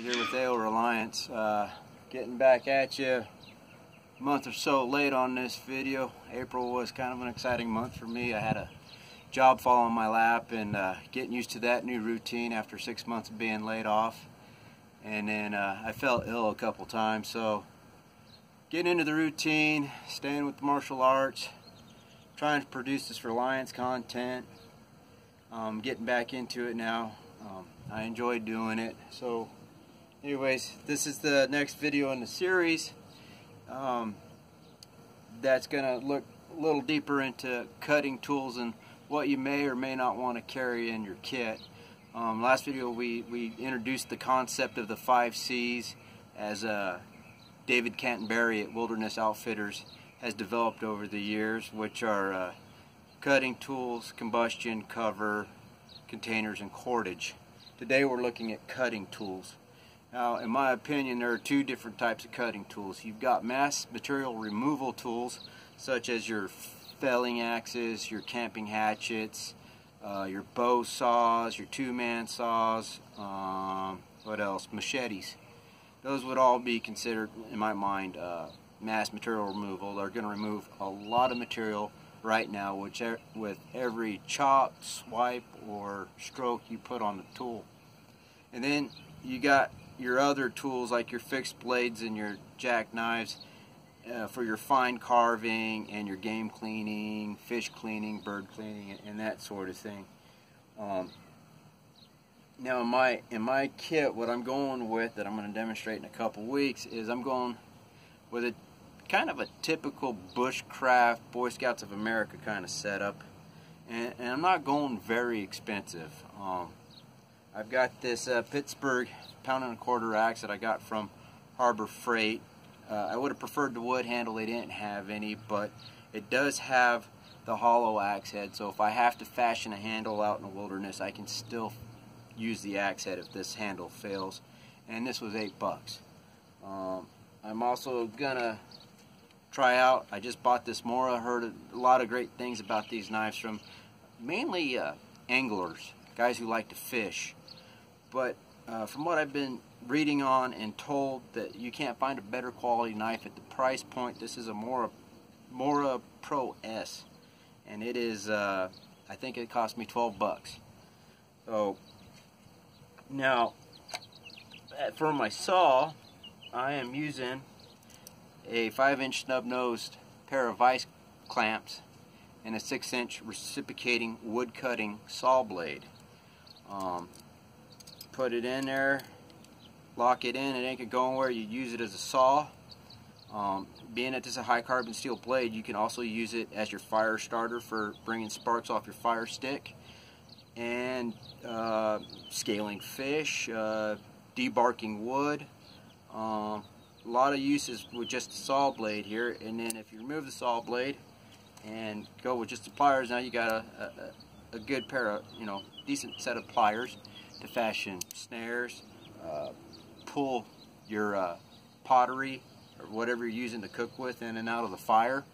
Randy here with A.O. Reliance. Getting back at you a month or so late on this video. April was kind of an exciting month for me. I had a job fall on my lap and getting used to that new routine after 6 months of being laid off. And then I felt ill a couple times, so getting into the routine, staying with the martial arts, trying to produce this Reliance content, getting back into it now. I enjoy doing it. So anyways, this is the next video in the series that's gonna look a little deeper into cutting tools and what you may or may not want to carry in your kit. Last video we introduced the concept of the 5 C's as David Canterbury at Wilderness Outfitters has developed over the years, which are cutting tools, combustion, cover, containers, and cordage. Today we're looking at cutting tools. Now, in my opinion, there are two different types of cutting tools. You've got mass material removal tools, such as your felling axes, your camping hatchets, your bow saws, your two-man saws, what else? Machetes. Those would all be considered, in my mind, mass material removal. They're going to remove a lot of material right now with every chop, swipe, or stroke you put on the tool. And then you got your other tools like your fixed blades and your jackknives for your fine carving and your game cleaning, fish cleaning, bird cleaning, and that sort of thing. Now in my kit, what I'm going with, that I'm going to demonstrate in a couple weeks, is I'm going with a kind of a typical bushcraft Boy Scouts of America kind of setup, and I'm not going very expensive. I've got this Pittsburgh £1.25 axe that I got from Harbor Freight. I would have preferred the wood handle. They didn't have any, but it does have the hollow axe head, so if I have to fashion a handle out in the wilderness, I can still use the axe head if this handle fails. And this was $8. I'm also gonna try out, I just bought this Mora. Heard a lot of great things about these knives from mainly anglers, guys who like to fish. But from what I've been reading on and told, that you can't find a better quality knife at the price point. This is a Mora Pro S, and it is I think it cost me $12. So now for my saw, I am using a 5-inch snub-nosed pair of vice clamps and a 6-inch reciprocating wood cutting saw blade. Put it in there, lock it in, it ain't gonna go anywhere. You use it as a saw. Being that this is a high carbon steel blade, you can also use it as your fire starter for bringing sparks off your fire stick, and scaling fish, debarking wood. A lot of uses with just a saw blade here. And then if you remove the saw blade and go with just the pliers, now you got a good pair of, decent set of pliers to fashion snares, pull your pottery or whatever you're using to cook with in and out of the fire.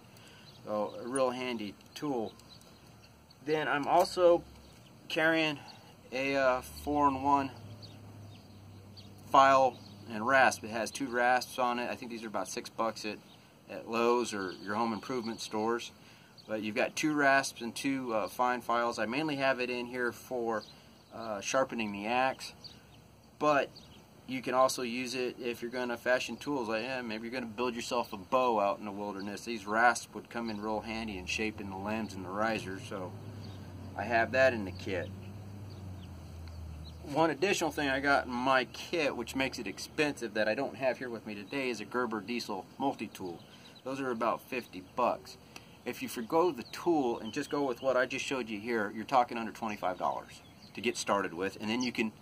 So a real handy tool. Then I'm also carrying a 4-in-1 file and rasp. It has 2 rasps on it. I think these are about $6 at Lowe's or your home improvement stores. But you've got 2 rasps and 2 fine files. I mainly have it in here for sharpening the axe, but you can also use it if you're going to fashion tools. Like, maybe you're going to build yourself a bow out in the wilderness. These rasps would come in real handy in shaping the limbs and the risers, so I have that in the kit. One additional thing I got in my kit, which makes it expensive, that I don't have here with me today, is a Gerber diesel multi-tool. Those are about $50. If you forgo the tool and just go with what I just showed you here, you're talking under $25 to get started with, and then you can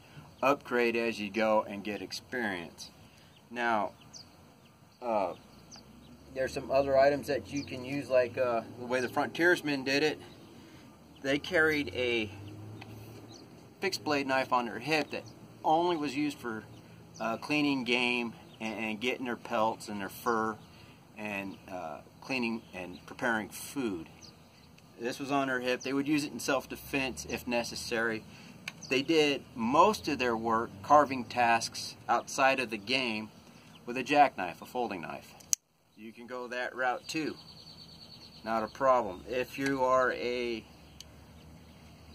upgrade as you go and get experience. Now, there's some other items that you can use, like the way the frontiersmen did it. They carried a fixed blade knife on their hip that only was used for cleaning game and getting their pelts and their fur and cleaning and preparing food. This was on their hip. They would use it in self-defense if necessary. they did most of their work, carving tasks outside of the game, with a jackknife, a folding knife. You can go that route too. Not a problem. If you are a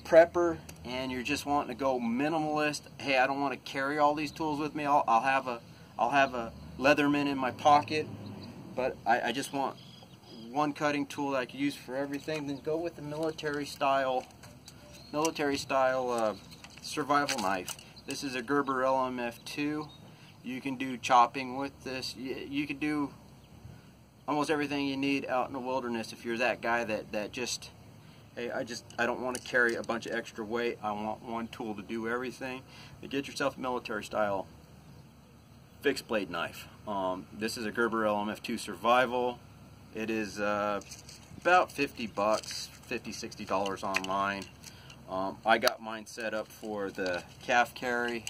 prepper and you're just wanting to go minimalist, hey, I don't want to carry all these tools with me. I'll have a Leatherman in my pocket, but I just want one cutting tool that I can use for everything. Then go with the military style survival knife. This is a Gerber LMF2. You can do chopping with this. You can do almost everything you need out in the wilderness if you're that guy that just, hey, I don't want to carry a bunch of extra weight. I want one tool to do everything. Then get yourself a military style fixed blade knife. This is a Gerber LMF2 Survival. It is about 50 bucks, $50-$60 online. I got mine set up for the calf carry.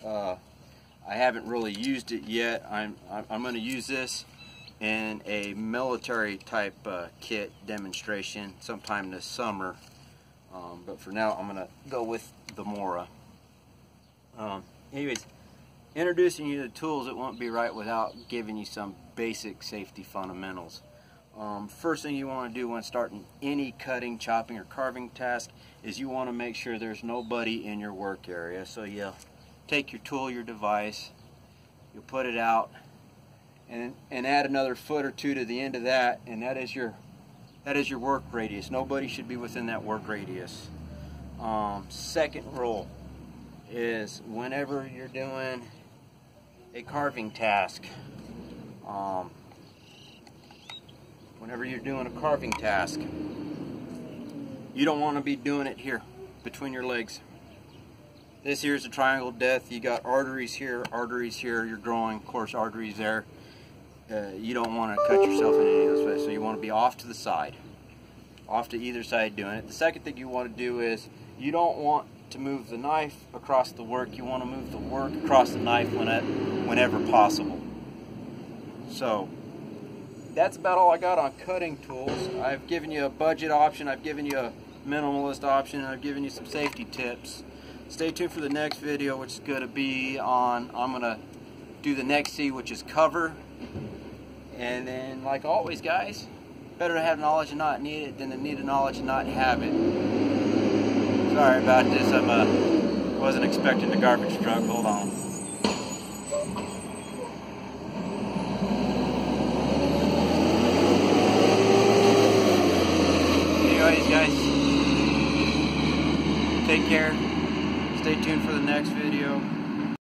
I haven't really used it yet. I'm going to use this in a military type kit demonstration sometime this summer. But for now, I'm going to go with the Mora. Anyways, introducing you to tools, it won't be right without giving you some basic safety fundamentals. First thing you want to do when starting any cutting, chopping, or carving task is you want to make sure there's nobody in your work area. So you take your tool, your device, you put it out, and add another foot or two to the end of that, and that is your work radius. Nobody should be within that work radius. Second rule is whenever you're doing a carving task, you don't want to be doing it here between your legs. This here is a triangle of death. You got arteries here, your groin, of course, arteries there. You don't want to cut yourself in any of those ways, so you want to be off to the side, off to either side doing it. The second thing you want to do is you don't want to move the knife across the work. You want to move the work across the knife whenever possible. So that's about all I got on cutting tools. I've given you a budget option, I've given you a minimalist option, and I've given you some safety tips. Stay tuned for the next video, which is going to be on, I'm going to do the next C, which is cover. And then, like always, guys, better to have knowledge and not need it than to need the knowledge and not have it. Sorry about this, I wasn't expecting the garbage truck. Hold on. Anyways, guys, take care. Stay tuned for the next video.